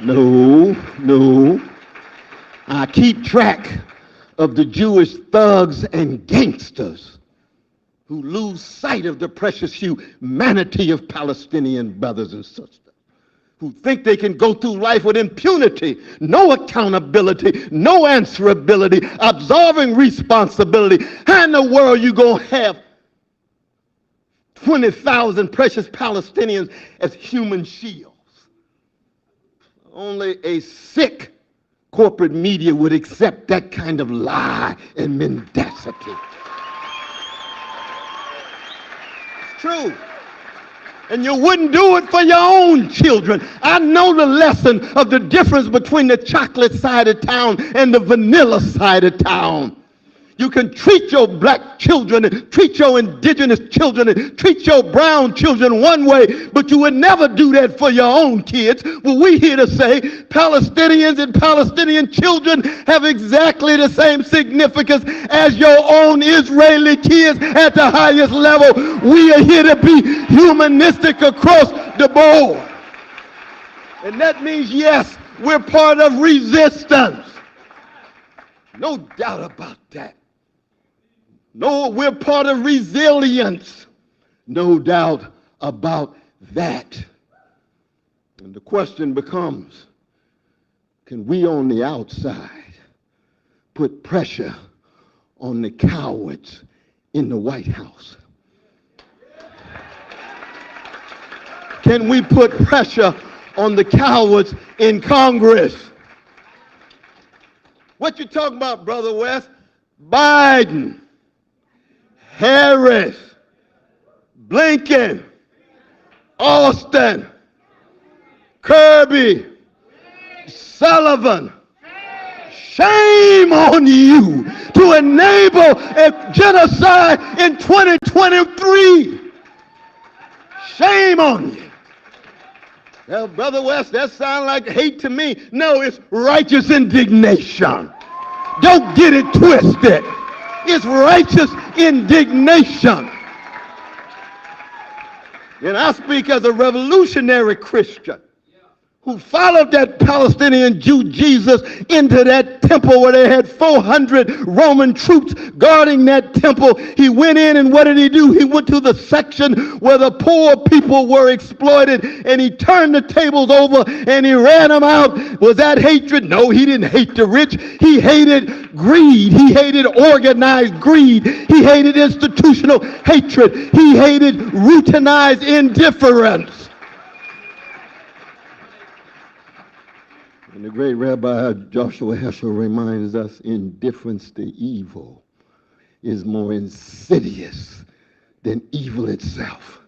No. I keep track of the Jewish thugs and gangsters who lose sight of the precious humanity of Palestinian brothers and sisters, who think they can go through life with impunity, no accountability, no answerability, absolving responsibility. How in the world you gonna have 20,000 precious Palestinians as human shields? Only a sick corporate media would accept that kind of lie and mendacity. It's true. And you wouldn't do it for your own children. I know the lesson of the difference between the chocolate side of town and the vanilla side of town. You can treat your black children and treat your indigenous children and treat your brown children one way, but you would never do that for your own kids. Well, we're here to say Palestinians and Palestinian children have exactly the same significance as your own Israeli kids at the highest level. We are here to be humanistic across the board. And that means, yes, we're part of resistance. No doubt about that. No, we're part of resilience. No doubt about that. And the question becomes, can we on the outside put pressure on the cowards in the White House? Can we put pressure on the cowards in Congress? What you talking about, Brother West? Biden, Harris, Blinken, Austin, Kirby, Sullivan. Shame on you to enable a genocide in 2023. Shame on you. Well, Brother West, that sounds like hate to me. No, it's righteous indignation. Don't get it twisted. It's righteous indignation. And I speak as a revolutionary Christian who followed that Palestinian Jew Jesus into that temple where they had 400 Roman troops guarding that temple. He went in, and what did he do? He went to the section where the poor people were exploited, and he turned the tables over and he ran them out. Was that hatred? No, he didn't hate the rich. He hated greed. He hated organized greed. He hated institutional hatred. He hated routinized indifference. And the great Rabbi Joshua Heschel reminds us, indifference to evil is more insidious than evil itself.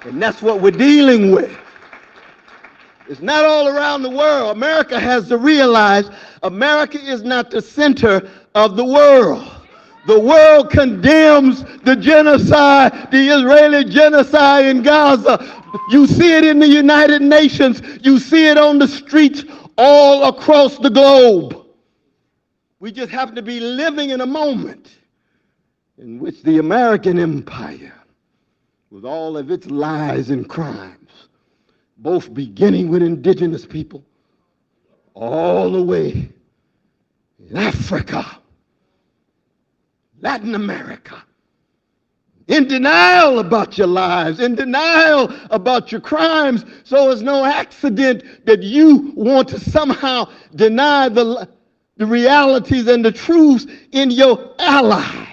And that's what we're dealing with. It's not all around the world. America has to realize America is not the center of the world. The world condemns the genocide, the Israeli genocide in Gaza. You see it in the United Nations. You see it on the streets all across the globe. We just happen to be living in a moment in which the American empire, with all of its lies and crimes, both beginning with indigenous people, all the way in Africa, Latin America, in denial about your lives, in denial about your crimes. So it's no accident that you want to somehow deny the realities and the truths in your ally,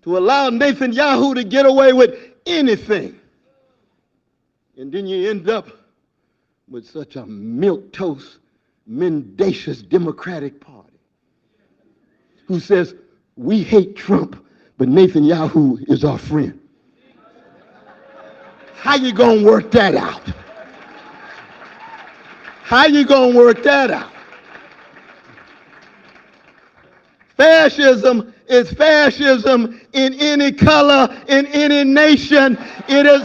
to allow Netanyahu to get away with anything. And then you end up with such a milquetoast, mendacious Democratic Party who says, we hate Trump, but Netanyahu is our friend. How you gonna work that out? How you gonna work that out? Fascism is fascism in any color, in any nation. It is,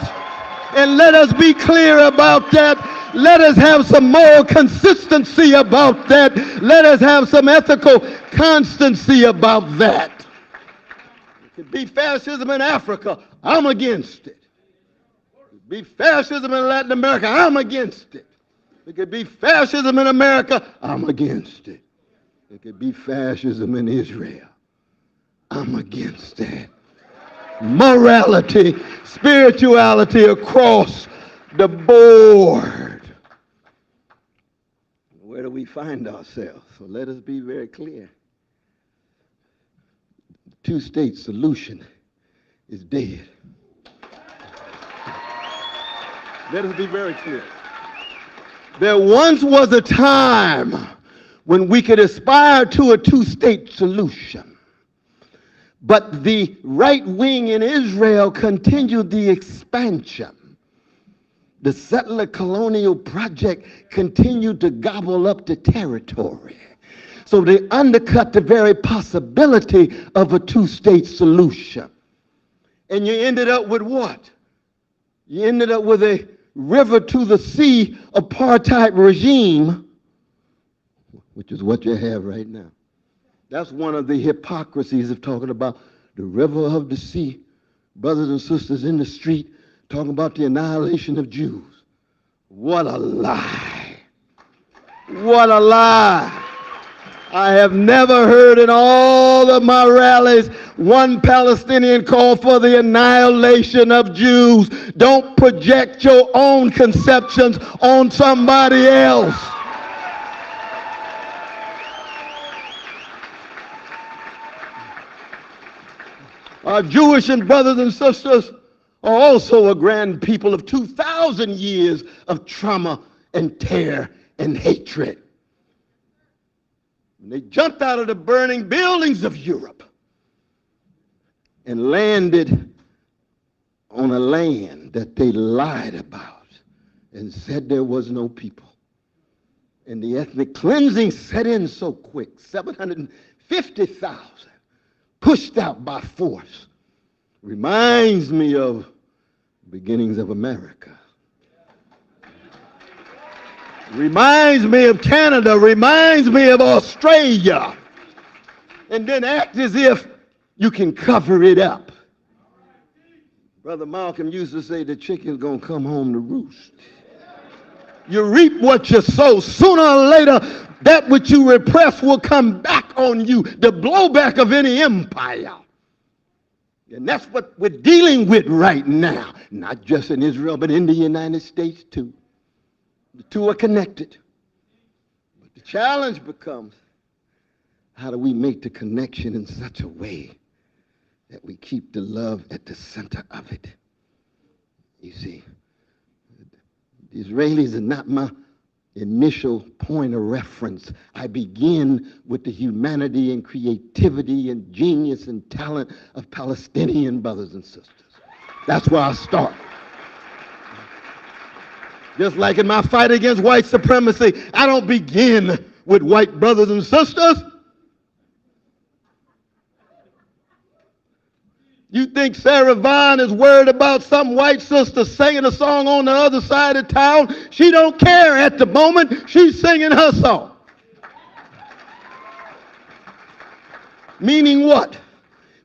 and let us be clear about that. Let us have some moral consistency about that. Let us have some ethical constancy about that. It could be fascism in Africa, I'm against it. It could be fascism in Latin America, I'm against it. It could be fascism in America, I'm against it. It could be fascism in Israel. I'm against that. Morality, spirituality across the board. Where do we find ourselves? So let us be very clear. The two-state solution is dead. Let us be very clear. There once was a time when we could aspire to a two-state solution. But the right wing in Israel continued the expansion. The settler colonial project continued to gobble up the territory. So they undercut the very possibility of a two-state solution. And you ended up with what? You ended up with a river to the sea apartheid regime, which is what you have right now. That's one of the hypocrisies of talking about the river of the sea, brothers and sisters in the street, talking about the annihilation of Jews. What a lie. What a lie. I have never heard in all of my rallies one Palestinian call for the annihilation of Jews. Don't project your own conceptions on somebody else. Our Jewish and brothers and sisters are also a grand people of 2,000 years of trauma and terror and hatred. When they jumped out of the burning buildings of Europe and landed on a land that they lied about and said there was no people. And the ethnic cleansing set in so quick, 750,000 pushed out by force. Reminds me of the beginnings of America. Reminds me of Canada, reminds me of Australia. And then act as if you can cover it up. Brother Malcolm used to say the chicken's gonna come home to roost. You reap what you sow. Sooner or later, that which you repress will come back on you. The blowback of any empire. And that's what we're dealing with right now. Not just in Israel, but in the United States too. The two are connected. But the challenge becomes, how do we make the connection in such a way that we keep the love at the center of it? You see, the Israelis are not my initial point of reference. I begin with the humanity and creativity and genius and talent of Palestinian brothers and sisters. That's where I start. Just like in my fight against white supremacy, I don't begin with white brothers and sisters. think Sarah Vaughn is worried about some white sister singing a song on the other side of town? She don't care at the moment. She's singing her song. Meaning what?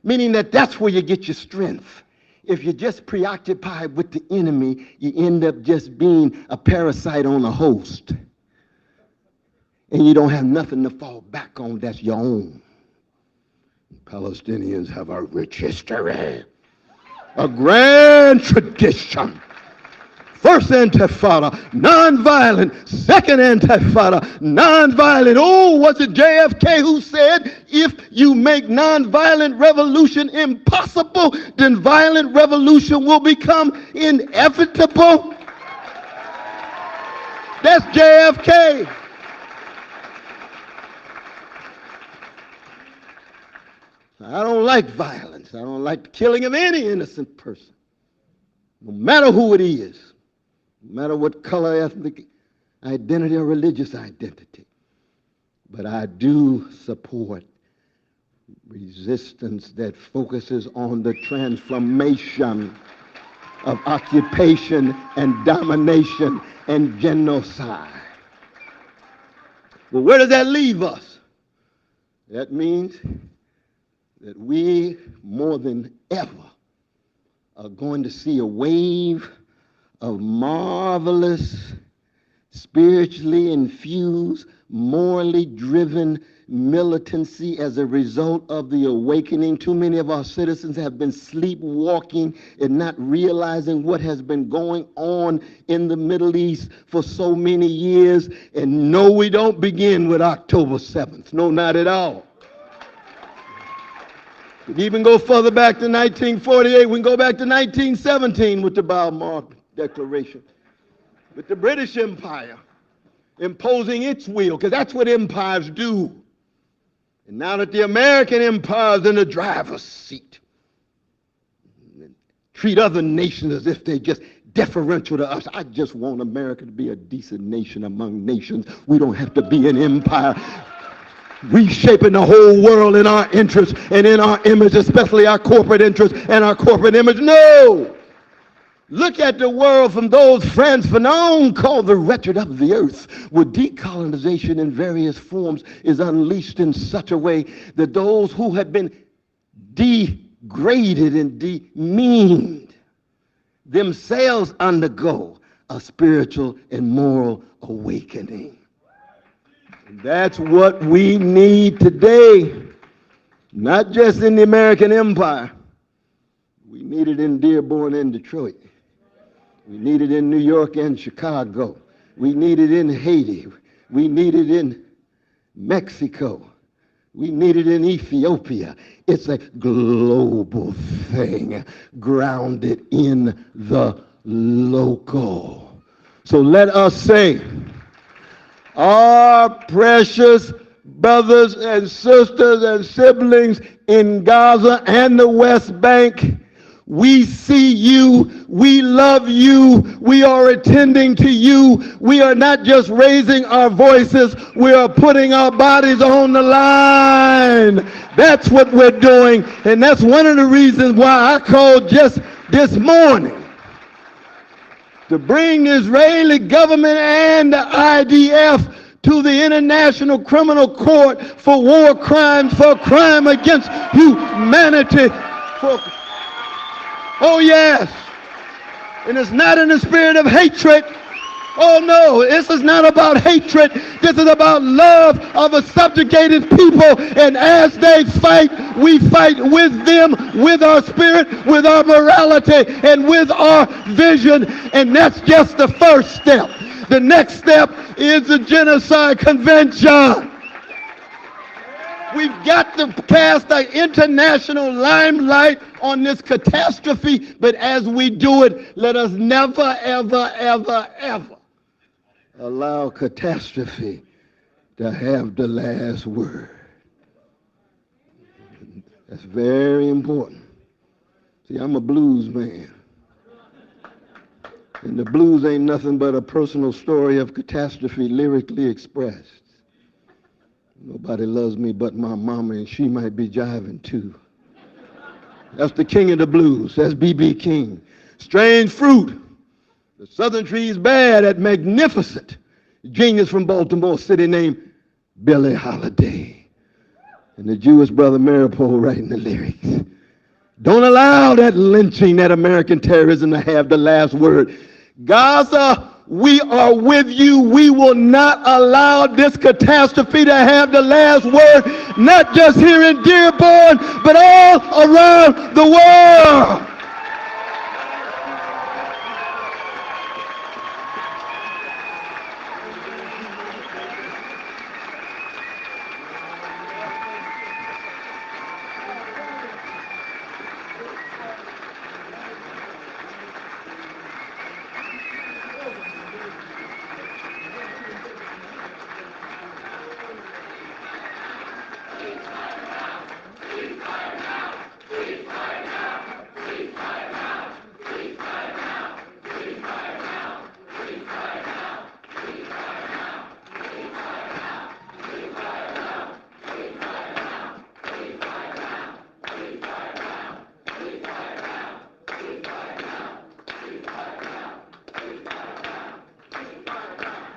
Meaning that's where you get your strength. If you're just preoccupied with the enemy, you end up just being a parasite on a host. And you don't have nothing to fall back on that's your own. Palestinians have a rich history, a grand tradition. First intifada, nonviolent. Second intifada, nonviolent. Oh, was it JFK who said, if you make nonviolent revolution impossible, then violent revolution will become inevitable? That's JFK. I don't like violence. I don't like the killing of any innocent person, no matter who it is, no matter what color, ethnic identity, or religious identity. But I do support resistance that focuses on the transformation of occupation and domination and genocide. Well, where does that leave us? That means that we, more than ever, are going to see a wave of marvelous, spiritually infused, morally driven militancy as a result of the awakening. Too many of our citizens have been sleepwalking and not realizing what has been going on in the Middle East for so many years. And no, we don't begin with October 7th. No, not at all. We can even go further back to 1948. We can go back to 1917 with the Balmoral Declaration, with the British Empire imposing its will, because that's what empires do. And now that the American empire is in the driver's seat, treat other nations as if they're just deferential to us. I just want America to be a decent nation among nations. We don't have to be an empire reshaping the whole world in our interest and in our image, especially our corporate interest and our corporate image. No! Look at the world from those Frantz Fanon called the wretched of the earth, where decolonization in various forms is unleashed in such a way that those who have been degraded and demeaned themselves undergo a spiritual and moral awakening. And that's what we need today, not just in the American empire. We need it in Dearborn and Detroit. We need it in New York and Chicago. We need it in Haiti. We need it in Mexico. We need it in Ethiopia. It's a global thing grounded in the local. So let us say, our precious brothers and sisters and siblings in Gaza and the West Bank, we see you, we love you, we are attending to you. We are not just raising our voices, we are putting our bodies on the line. That's what we're doing, and that's one of the reasons why I called just this morning to bring the Israeli government and the IDF to the International Criminal Court for war crimes, for crime against humanity. Oh yes, and it's not in the spirit of hatred. Oh no, this is not about hatred. This is about love of a subjugated people. And as they fight, we fight with them, with our spirit, with our morality, and with our vision. And that's just the first step. The next step is the Genocide Convention. We've got to cast an international limelight on this catastrophe, but as we do it, let us never, ever, ever, ever allow catastrophe to have the last word. That's very important. See, I'm a blues man. And the blues ain't nothing but a personal story of catastrophe lyrically expressed. Nobody loves me but my mama, and she might be jiving too. That's the king of the blues. That's B.B. King. Strange Fruit. The Southern Trees Bad, that magnificent genius from Baltimore City named Billie Holiday. And the Jewish brother Maripol writing the lyrics. Don't allow that lynching, that American terrorism to have the last word. Gaza, we are with you. We will not allow this catastrophe to have the last word, not just here in Dearborn, but all around the world.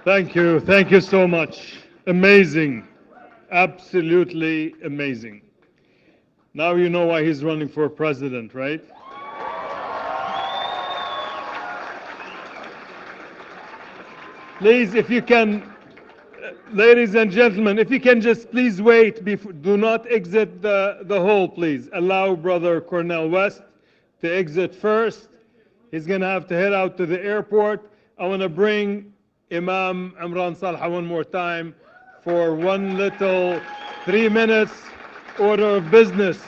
Thank you. Thank you so much. Amazing. Absolutely amazing. Now you know why he's running for president, right? Please, if you can, ladies and gentlemen, if you can just please wait. Do not exit the hall, please. Allow Brother Cornel West to exit first. He's going to have to head out to the airport. I want to bring Imam Imran Salha one more time for one little 3 minutes order of business.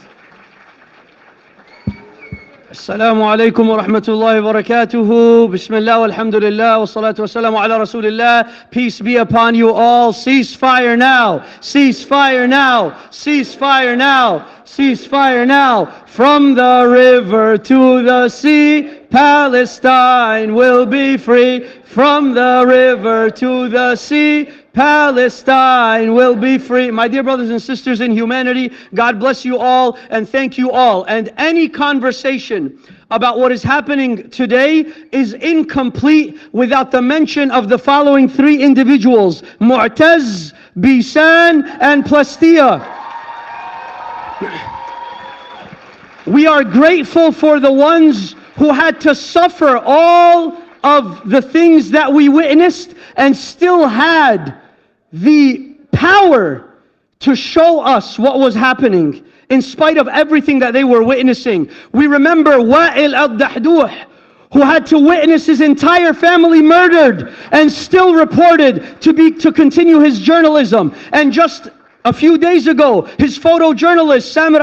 السلام عليكم ورحمة الله وبركاته. بسم الله والحمد لله والصلاة والسلام على رسول الله. Peace be upon you all. Cease fire now. Cease fire now. Cease fire now. Cease fire now. From the river to the sea, Palestine will be free. From the river to the sea, Palestine will be free. My dear brothers and sisters in humanity, God bless you all and thank you all. And any conversation about what is happening today is incomplete without the mention of the following three individuals: Mu'taz, Bisan, and Plastia. We are grateful for the ones who had to suffer all of the things that we witnessed and still had the power to show us what was happening in spite of everything that they were witnessing. We remember Wa'il al-Dahduh, who had to witness his entire family murdered and still reported to continue his journalism. And just a few days ago, his photojournalist Samir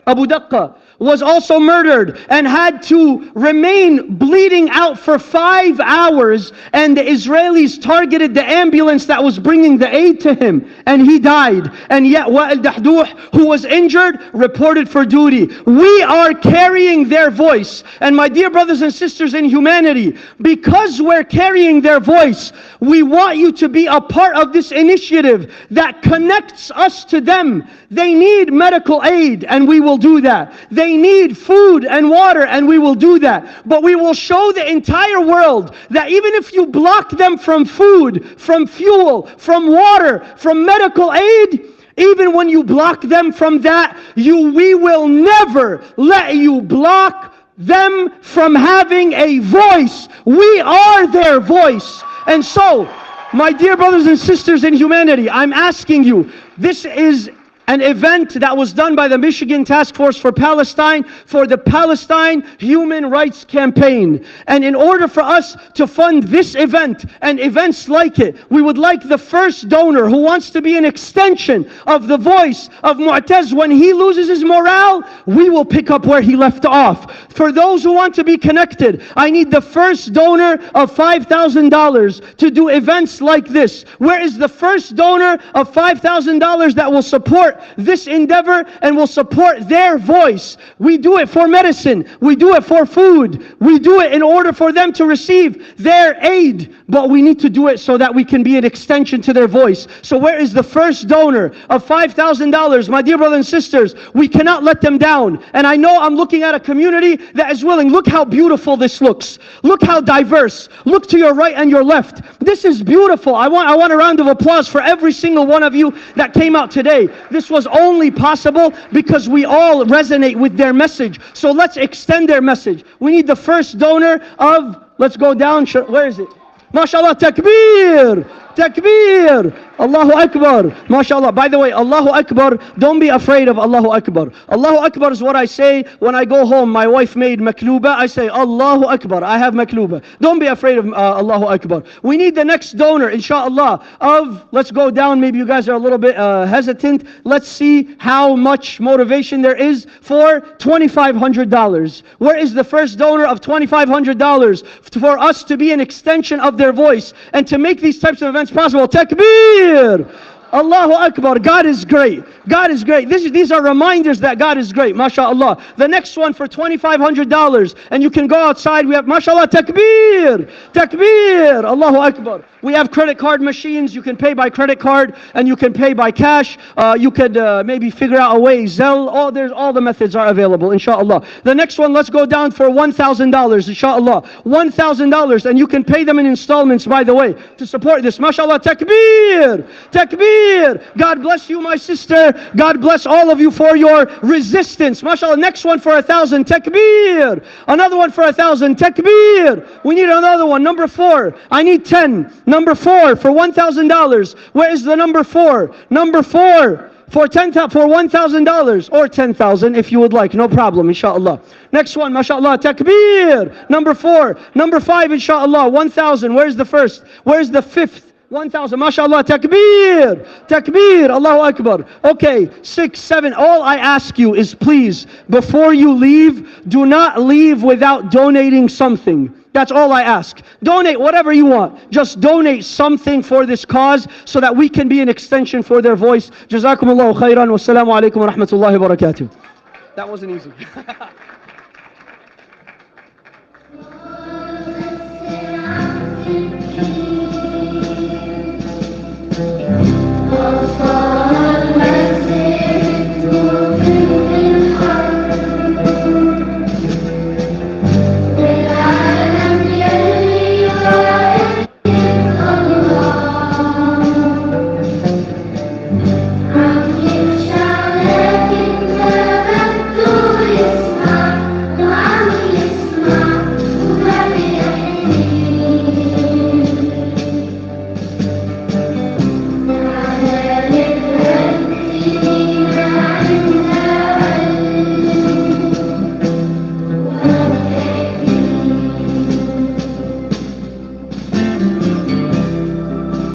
Abu Daqqa was also murdered and had to remain bleeding out for 5 hours, and the Israelis targeted the ambulance that was bringing the aid to him, and he died. And yet Wa'il Dahduh, who was injured, reported for duty. We are carrying their voice. And my dear brothers and sisters in humanity, because we're carrying their voice, we want you to be a part of this initiative that connects us to them. They need medical aid, and we will do that. They need food and water, and we will do that. But we will show the entire world that even if you block them from food, from fuel, from water, from medical aid, even when you block them from that, we will never let you block them from having a voice. We are their voice. And so, my dear brothers and sisters in humanity, I'm asking you, this is an event that was done by the Michigan Taskforce for Palestine for the Palestine Human Rights Campaign. And in order for us to fund this event and events like it, we would like the first donor who wants to be an extension of the voice of Mu'taz when he loses his morale, we will pick up where he left off. For those who want to be connected, I need the first donor of $5,000 to do events like this. Where is the first donor of $5,000 that will support this endeavor and will support their voice. We do it for medicine. We do it for food. We do it in order for them to receive their aid. But we need to do it so that we can be an extension to their voice. So where is the first donor of $5,000? My dear brothers and sisters, we cannot let them down. And I know I'm looking at a community that is willing. Look how beautiful this looks. Look how diverse. Look to your right and your left. This is beautiful. I want a round of applause for every single one of you that came out today. This was only possible because we all resonate with their message. So let's extend their message. We need the first donor of, let's go down, where is it? MashaAllah, takbir, takbir, Allahu Akbar, MashaAllah. By the way, Allahu Akbar, don't be afraid of Allahu Akbar. Allahu Akbar is what I say when I go home. My wife made makluba, I say Allahu Akbar, I have makluba. Don't be afraid of Allahu Akbar. We need the next donor, inshallah, of, let's go down, maybe you guys are a little bit hesitant. Let's see how much motivation there is for $2,500. Where is the first donor of $2,500 for us to be an extension of their voice and to make these types of events possible? Takbir! Allahu Akbar. God is great. God is great. These are reminders that God is great. MashaAllah. The next one for $2,500. And you can go outside. We have, MashaAllah, takbir. Takbir. Allahu Akbar. We have credit card machines. You can pay by credit card and you can pay by cash. You could maybe figure out a way. Zelle. All the methods are available, inshallah. The next one, let's go down for $1,000, inshallah. $1,000. And you can pay them in installments, by the way, to support this. MashaAllah, takbir. Takbir. God bless you, my sister. God bless all of you for your resistance. MashaAllah. Next one for 1,000. Takbir. Another one for 1,000. Takbir. We need another one. Number 4. I need 10. Number 4 for $1,000. Where is the number 4? Number 4 for $1,000 or 10,000 if you would like. No problem, inshallah. Next one, mashallah, takbir. Number 4. Number 5, inshallah, 1,000. Where's the first? Where's the 5th? 1,000, mashallah, takbir, takbir, Allahu Akbar. Okay, 6, 7, all I ask you is please, before you leave, do not leave without donating something. That's all I ask. Donate whatever you want. Just donate something for this cause so that we can be an extension for their voice. Jazakumullahu khairan. Wassalamu alaikum wa rahmatullahi wa barakatuh. That wasn't easy.